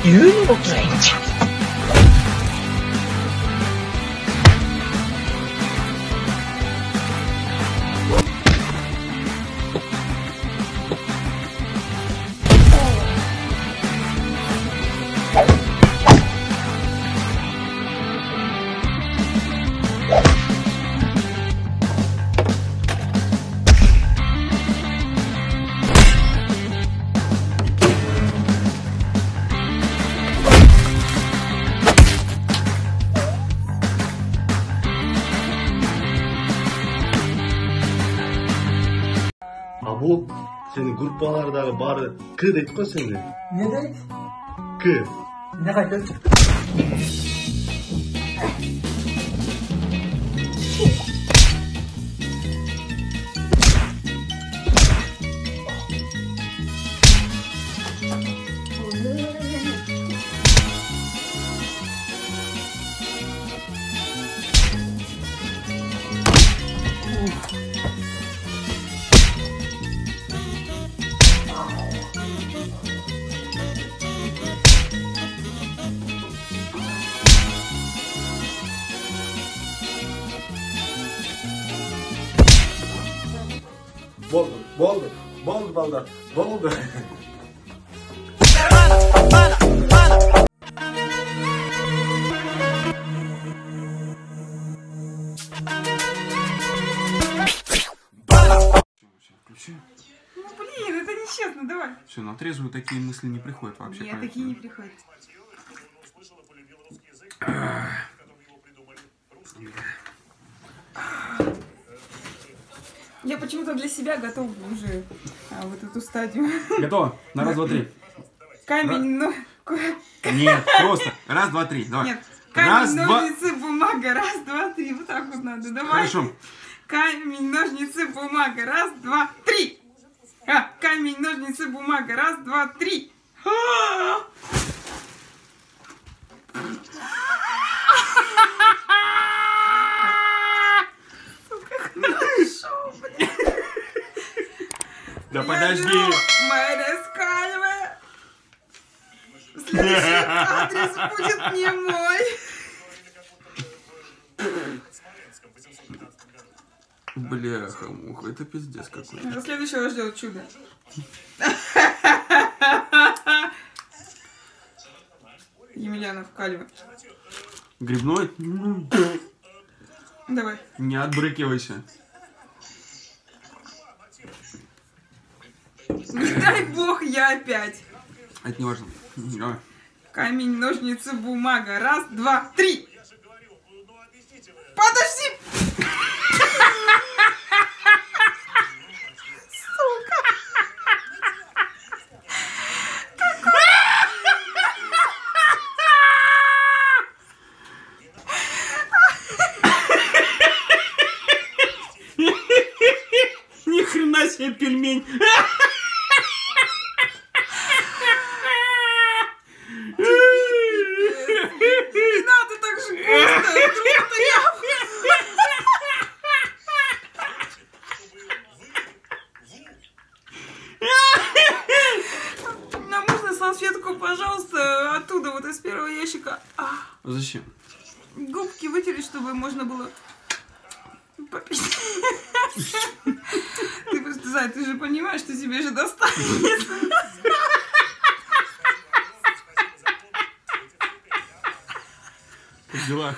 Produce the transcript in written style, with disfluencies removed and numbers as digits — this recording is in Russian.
いうにもきゃいいんじゃ。Bu senin gruppalardagi bari K deydi qo'y seni. Ne deydi? K. Ne qaytadi? Bo'ldi balda. Bo'ldi. Включи. Ну блин, это нечестно, давай. Все, на трезвую такие мысли не приходят вообще. Нет, такие не приходят. Я почему-то для себя готова уже вот эту стадию. Готово? На раз, два, три. Камень, но... Нет, просто. Раз, два, три. Давай. Нет, Раз, камень, два. ножницы, бумага. Раз, два, три. Вот так вот надо. Давай. Хорошо. Камень, ножницы, бумага. Раз, два, три. Камень, ножницы, бумага. Раз, два, три. Сука, хорошо, блин. Да подожди. Майрес Кальве. Следующий адрес будет не мой. Бляха, муха, это пиздец какой-то. Следующий вас ждет чудо. Емельянов Кальве. Грибной? Давай. Не отбрыкивайся. Не дай бог, я опять. Это не важно. Давай. Камень, ножницы, бумага. Раз, два, три. Подожди! Сука! Ни хрена себе пельмень. Не надо так же густо. Вдруг-то я... Нам можно салфетку, пожалуйста, оттуда, вот из первого ящика. Зачем? Губки вытереть, чтобы можно было попить. Ты просто, Зай, ты же понимаешь, что тебе же достанет. Как дела?